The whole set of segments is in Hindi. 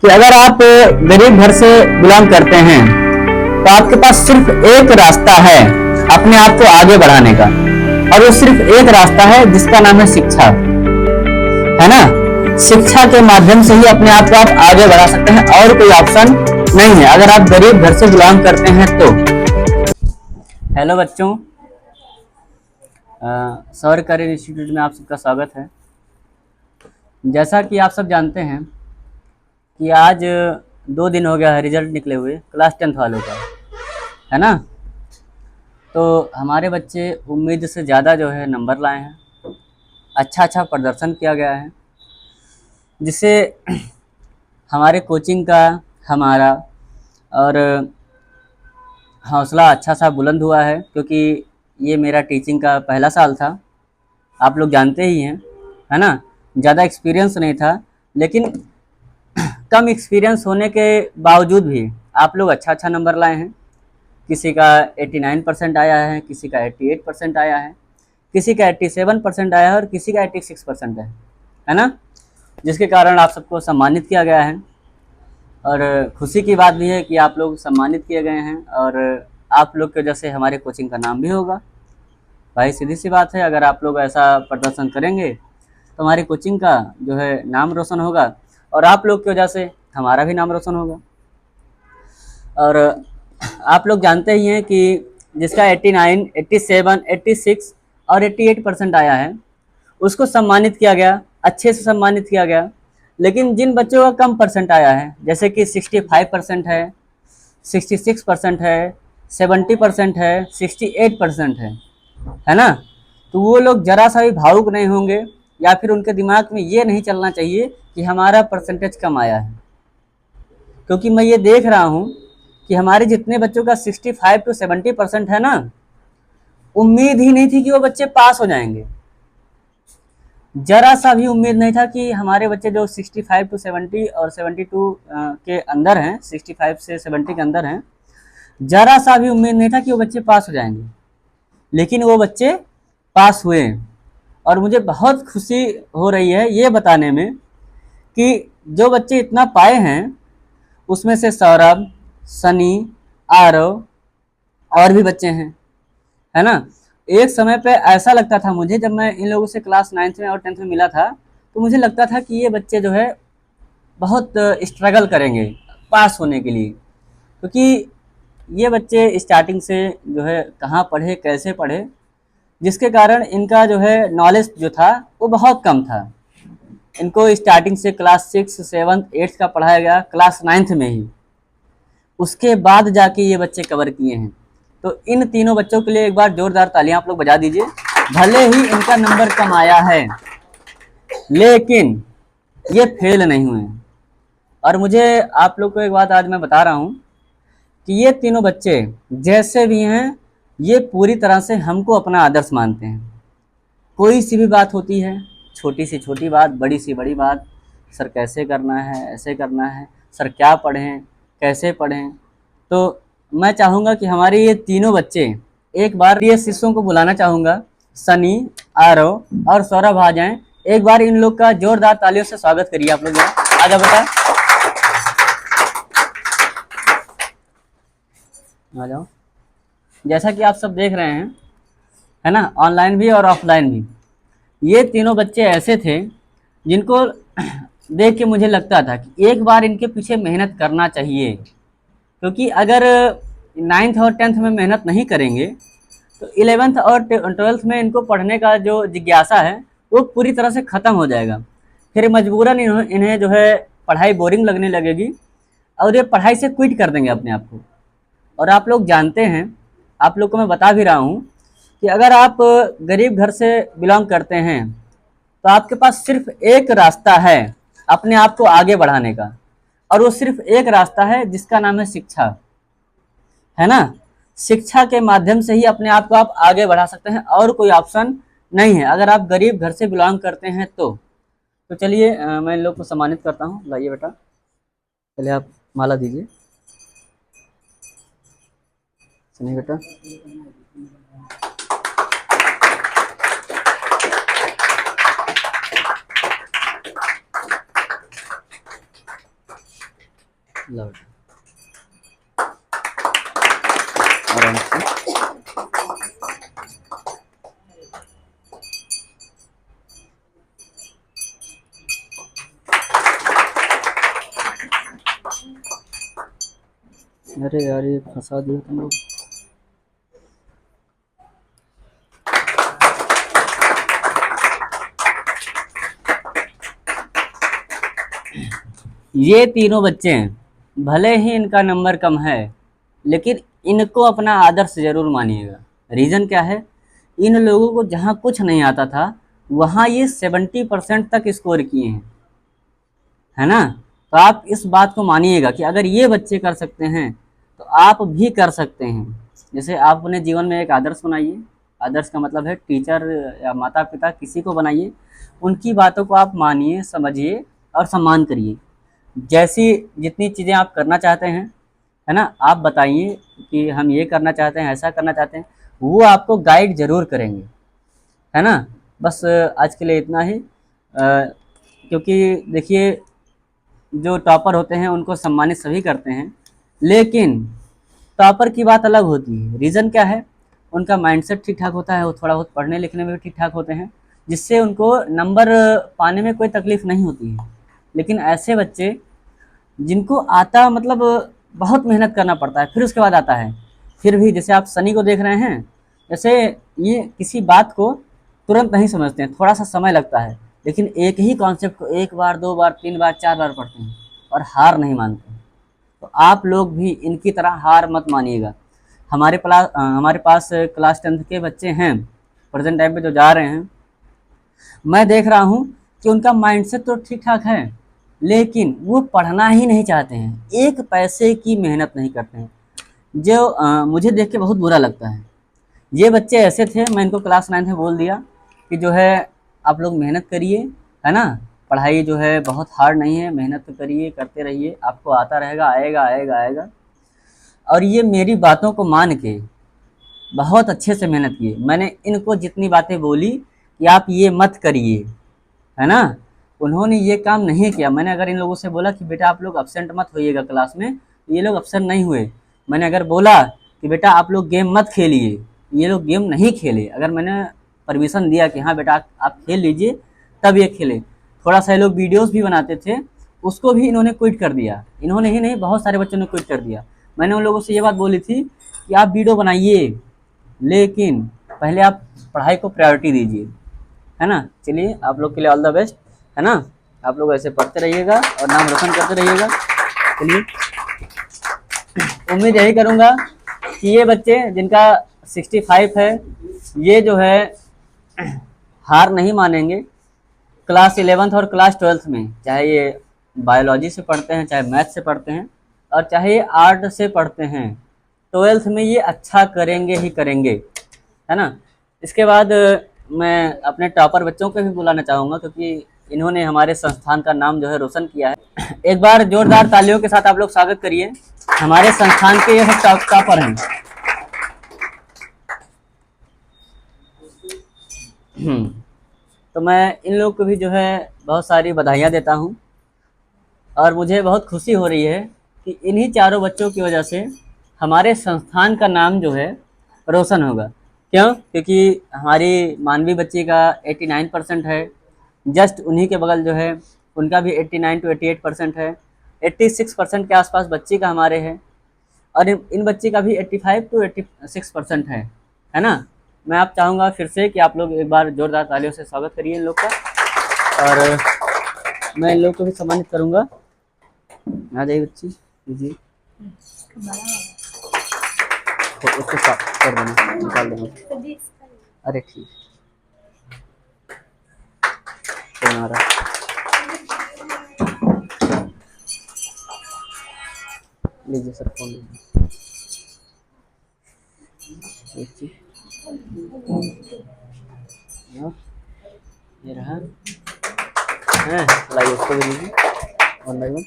कि अगर आप गरीब घर से बिलोंग करते हैं तो आपके पास सिर्फ एक रास्ता है अपने आप को आगे बढ़ाने का, और वो सिर्फ एक रास्ता है जिसका नाम है शिक्षा, है ना। शिक्षा के माध्यम से ही अपने आप को आप आगे बढ़ा सकते हैं, और कोई ऑप्शन नहीं है अगर आप गरीब घर से बिलोंग करते हैं तो। हेलो बच्चों, सौर करियर इंस्टीट्यूट में आप सबका स्वागत है। जैसा कि आप सब जानते हैं कि आज 2 दिन हो गया है रिजल्ट निकले हुए क्लास 10th वालों का, है ना। तो हमारे बच्चे उम्मीद से ज़्यादा जो है नंबर लाए हैं, अच्छा प्रदर्शन किया गया है, जिससे हमारे कोचिंग का हमारा और हौसला अच्छा सा बुलंद हुआ है, क्योंकि ये मेरा टीचिंग का पहला साल था। आप लोग जानते ही हैं, है ना। ज़्यादा एक्सपीरियंस नहीं था, लेकिन कम एक्सपीरियंस होने के बावजूद भी आप लोग अच्छा नंबर लाए हैं। किसी का 89% आया है, किसी का 88% आया है, किसी का 87% आया है और किसी का 86% है ना। जिसके कारण आप सबको सम्मानित किया गया है, और खुशी की बात भी है कि आप लोग सम्मानित किए गए हैं, और आप लोग की वजह से हमारे कोचिंग का नाम भी होगा। भाई सीधी सी बात है, अगर आप लोग ऐसा प्रदर्शन करेंगे तो हमारी कोचिंग का जो है नाम रोशन होगा, और आप लोग की वजह से हमारा भी नाम रोशन होगा। और आप लोग जानते ही हैं कि जिसका 89, 87, 86 और 88% आया है उसको सम्मानित किया गया, अच्छे से सम्मानित किया गया। लेकिन जिन बच्चों का कम परसेंट आया है, जैसे कि 65% है, 66% है, 70% है, 68% है ना, तो वो लोग जरा सा भी भावुक नहीं होंगे, या फिर उनके दिमाग में ये नहीं चलना चाहिए कि हमारा परसेंटेज कम आया है। क्योंकि मैं ये देख रहा हूँ कि हमारे जितने बच्चों का 65 to 70% है ना, उम्मीद ही नहीं थी कि वो बच्चे पास हो जाएंगे। जरा सा भी उम्मीद नहीं था कि हमारे बच्चे जो 65 to 70 और 72 के अंदर हैं, 65 से 70 के अंदर हैं, जरा सा भी उम्मीद नहीं था कि वो बच्चे पास हो जाएंगे। लेकिन वो बच्चे पास हुए, और मुझे बहुत खुशी हो रही है ये बताने में कि जो बच्चे इतना पाए हैं उसमें से सौरभ, सनी, आरव और भी बच्चे हैं, है ना। एक समय पे ऐसा लगता था मुझे, जब मैं इन लोगों से क्लास 9th में और 10th में मिला था, तो मुझे लगता था कि ये बच्चे जो है बहुत स्ट्रगल करेंगे पास होने के लिए, क्योंकि ये बच्चे स्टार्टिंग से जो है कहाँ पढ़े, कैसे पढ़े, जिसके कारण इनका जो है नॉलेज जो था वो बहुत कम था। इनको स्टार्टिंग से क्लास 6, 7, 8 का पढ़ाया गया, क्लास 9th में ही, उसके बाद जाके ये बच्चे कवर किए हैं। तो इन तीनों बच्चों के लिए एक बार जोरदार तालियां आप लोग बजा दीजिए। भले ही इनका नंबर कम आया है, लेकिन ये फेल नहीं हुए। और मुझे आप लोग को एक बात आज मैं बता रहा हूँ कि ये तीनों बच्चे जैसे भी हैं, ये पूरी तरह से हमको अपना आदर्श मानते हैं। कोई सी भी बात होती है, छोटी सी छोटी बात, बड़ी सी बड़ी बात, सर कैसे करना है, ऐसे करना है, सर क्या पढ़ें, कैसे पढ़ें। तो मैं चाहूँगा कि हमारे ये तीनों बच्चे, एक बार ये शिष्यों को बुलाना चाहूँगा, सनी, आरव और सौरभ आ जाएं। एक बार इन लोग का जोरदार तालियों से स्वागत करिए आप लोग। आ जाओ बेटा, आ जाओ। जैसा कि आप सब देख रहे हैं, है ना, ऑनलाइन भी और ऑफलाइन भी, ये तीनों बच्चे ऐसे थे जिनको देख के मुझे लगता था कि एक बार इनके पीछे मेहनत करना चाहिए। क्योंकि अगर 9th और 10th में मेहनत नहीं करेंगे तो 11th और 12th में इनको पढ़ने का जो जिज्ञासा है वो पूरी तरह से ख़त्म हो जाएगा। फिर मजबूरन इन्हें जो है पढ़ाई बोरिंग लगने लगेगी, और ये पढ़ाई से क्विट कर देंगे अपने आप को। और आप लोग जानते हैं, आप लोग को मैं बता भी रहा हूँ कि अगर आप गरीब घर से बिलोंग करते हैं तो आपके पास सिर्फ एक रास्ता है अपने आप को आगे बढ़ाने का, और वो सिर्फ एक रास्ता है जिसका नाम है शिक्षा, है ना। शिक्षा के माध्यम से ही अपने आप को आप आगे बढ़ा सकते हैं, और कोई ऑप्शन नहीं है अगर आप गरीब घर से बिलोंग करते हैं तो चलिए मैं इन लोग को सम्मानित करता हूँ। लाइए बेटा, चलिए आप माला दीजिए। सुनिए बेटा, लौट आराम से। अरे यार ये फंसा दिया तुम लोग। ये तीनों बच्चे हैं, भले ही इनका नंबर कम है लेकिन इनको अपना आदर्श जरूर मानिएगा। रीज़न क्या है, इन लोगों को जहाँ कुछ नहीं आता था वहाँ ये 70% तक स्कोर किए हैं, है ना। तो आप इस बात को मानिएगा कि अगर ये बच्चे कर सकते हैं तो आप भी कर सकते हैं। जैसे आप अपने जीवन में एक आदर्श बनाइए, आदर्श का मतलब है टीचर या माता पिता, किसी को बनाइए, उनकी बातों को आप मानिए, समझिए और सम्मान करिए। जैसी जितनी चीज़ें आप करना चाहते हैं, है ना, आप बताइए कि हम ये करना चाहते हैं, ऐसा करना चाहते हैं, वो आपको गाइड ज़रूर करेंगे, है ना। बस आज के लिए इतना ही। क्योंकि देखिए जो टॉपर होते हैं उनको सम्मानित सभी करते हैं, लेकिन टॉपर की बात अलग होती है। रीज़न क्या है, उनका माइंडसेट ठीक ठाक होता है, वो थोड़ा बहुत पढ़ने लिखने में भी ठीक ठाक होते हैं, जिससे उनको नंबर पाने में कोई तकलीफ़ नहीं होती है। लेकिन ऐसे बच्चे जिनको आता मतलब बहुत मेहनत करना पड़ता है फिर उसके बाद आता है, फिर भी जैसे आप सनी को देख रहे हैं, जैसे ये किसी बात को तुरंत नहीं समझते हैं, थोड़ा सा समय लगता है, लेकिन एक ही कॉन्सेप्ट को एक बार, दो बार, तीन बार, चार बार पढ़ते हैं और हार नहीं मानते। तो आप लोग भी इनकी तरह हार मत मानिएगा। हमारे पास क्लास 10th के बच्चे हैं प्रेजेंट टाइम पे जो जा रहे हैं, मैं देख रहा हूँ कि उनका माइंडसेट तो ठीक ठाक है, लेकिन वो पढ़ना ही नहीं चाहते हैं, एक पैसे की मेहनत नहीं करते हैं, जो मुझे देख के बहुत बुरा लगता है। ये बच्चे ऐसे थे, मैं इनको क्लास 9 में बोल दिया कि जो है आप लोग मेहनत करिए, है ना, पढ़ाई जो है बहुत हार्ड नहीं है, मेहनत करिए, करते रहिए, आपको आता रहेगा, आएगा आएगा आएगा। और ये मेरी बातों को मान के बहुत अच्छे से मेहनत किए। मैंने इनको जितनी बातें बोली कि आप ये मत करिए, है ना, उन्होंने ये काम नहीं किया। मैंने अगर इन लोगों से बोला कि बेटा आप लोग अब्सेंट मत होइएगा क्लास में, तो ये लोग अब्सेंट नहीं हुए। मैंने अगर बोला कि बेटा आप लोग गेम मत खेलिए, ये लोग गेम नहीं खेले। अगर मैंने परमिशन दिया कि हाँ बेटा आप खेल लीजिए, तब ये खेले। थोड़ा सा ये लोग वीडियोज़ भी बनाते थे, उसको भी इन्होंने क्विट कर दिया। इन्होंने ही नहीं, बहुत सारे बच्चों ने क्विट कर दिया। मैंने उन लोगों से ये बात बोली थी कि आप वीडियो बनाइए, लेकिन पहले आप पढ़ाई को प्रायोरिटी दीजिए, है ना। चलिए आप लोग के लिए ऑल द बेस्ट, है ना। आप लोग ऐसे पढ़ते रहिएगा और नाम रोशन करते रहिएगा। चलिए उम्मीद यही करूँगा कि ये बच्चे जिनका 65 है, ये जो है हार नहीं मानेंगे। क्लास 11th और क्लास 12th में, चाहे ये बायोलॉजी से पढ़ते हैं, चाहे मैथ से पढ़ते हैं, और चाहे ये आर्ट से पढ़ते हैं, 12th में ये अच्छा करेंगे ही करेंगे, है ना। इसके बाद मैं अपने टॉपर बच्चों को भी बुलाना चाहूँगा, क्योंकि इन्होंने हमारे संस्थान का नाम जो है रोशन किया है। एक बार जोरदार तालियों के साथ आप लोग स्वागत करिए, हमारे संस्थान के ये सब टॉपर हैं। तो मैं इन लोग को भी जो है बहुत सारी बधाइयाँ देता हूँ, और मुझे बहुत खुशी हो रही है कि इन्हीं चारों बच्चों की वजह से हमारे संस्थान का नाम जो है रोशन होगा। क्यों? क्योंकि हमारी मानवी बच्ची का 89% है, जस्ट उन्हीं के बगल जो है उनका भी 89 to 88% है, 86% के आसपास बच्ची का हमारे है, और इन बच्ची का भी 85 to 86% है ना। मैं आप चाहूँगा फिर से कि आप लोग एक बार जोरदार तालियों से स्वागत करिए इन लोग का, और मैं इन लोग को भी सम्मानित करूँगा। आ जाइए बच्ची, लीजिए, तो उसको साफ कर देना, निकाल देना। अरे ठीक है, लीजिए सर, फोन लीजिए। ये रहा है, लाइए उसको भी लीजिए वन बाई वन।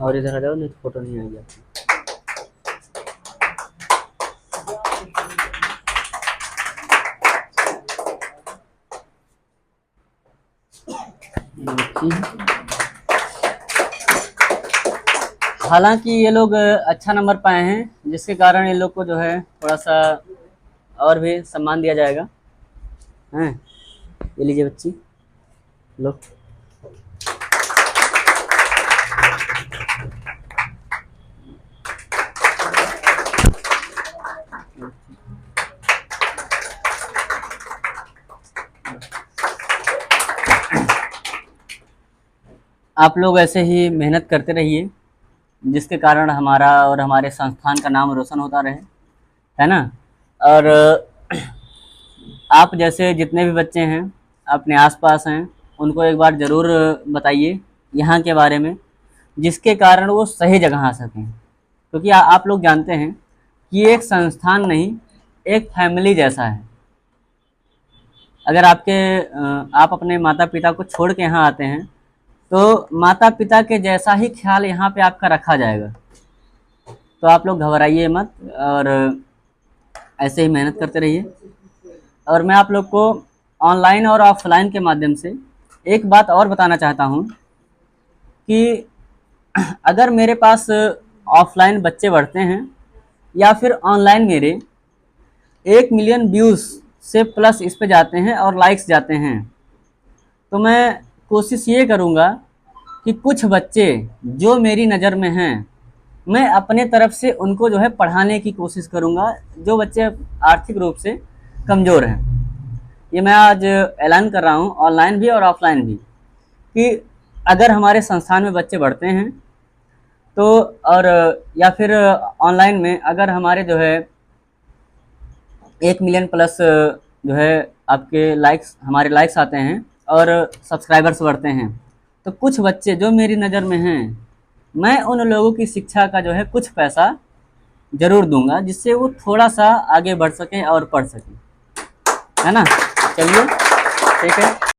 और इधर आ जाओ, नहीं तो फोटो नहीं आएगी आपकी। देखिए, हालांकि ये लोग अच्छा नंबर पाए हैं, जिसके कारण ये लोग को जो है थोड़ा सा और भी सम्मान दिया जाएगा। हैं, ये लीजिए बच्ची, लो। आप लोग ऐसे ही मेहनत करते रहिए, जिसके कारण हमारा और हमारे संस्थान का नाम रोशन होता रहे, है ना। और आप जैसे जितने भी बच्चे हैं अपने आसपास हैं, उनको एक बार ज़रूर बताइए यहाँ के बारे में, जिसके कारण वो सही जगह आ सकें। क्योंकि आप लोग जानते हैं कि ये एक संस्थान नहीं, एक फैमिली जैसा है। अगर आप अपने माता पिता को छोड़ के यहाँ आते हैं, तो माता पिता के जैसा ही ख्याल यहाँ पे आपका रखा जाएगा। तो आप लोग घबराइए मत, और ऐसे ही मेहनत करते रहिए। और मैं आप लोग को ऑनलाइन और ऑफलाइन के माध्यम से एक बात और बताना चाहता हूँ कि अगर मेरे पास ऑफलाइन बच्चे बढ़ते हैं या फिर ऑनलाइन मेरे 1 मिलियन व्यूज़ से प्लस इस पे जाते हैं और लाइक्स जाते हैं, तो मैं कोशिश ये करूँगा कि कुछ बच्चे जो मेरी नज़र में हैं, मैं अपने तरफ से उनको जो है पढ़ाने की कोशिश करूँगा, जो बच्चे आर्थिक रूप से कमज़ोर हैं। ये मैं आज ऐलान कर रहा हूँ, ऑनलाइन भी और ऑफलाइन भी, कि अगर हमारे संस्थान में बच्चे बढ़ते हैं तो, और या फिर ऑनलाइन में अगर हमारे जो है 1 मिलियन प्लस जो है आपके लाइक्स, हमारे लाइक्स आते हैं और सब्सक्राइबर्स बढ़ते हैं, तो कुछ बच्चे जो मेरी नज़र में हैं, मैं उन लोगों की शिक्षा का जो है कुछ पैसा ज़रूर दूंगा, जिससे वो थोड़ा सा आगे बढ़ सकें और पढ़ सकें, है ना। चलिए, ठीक है।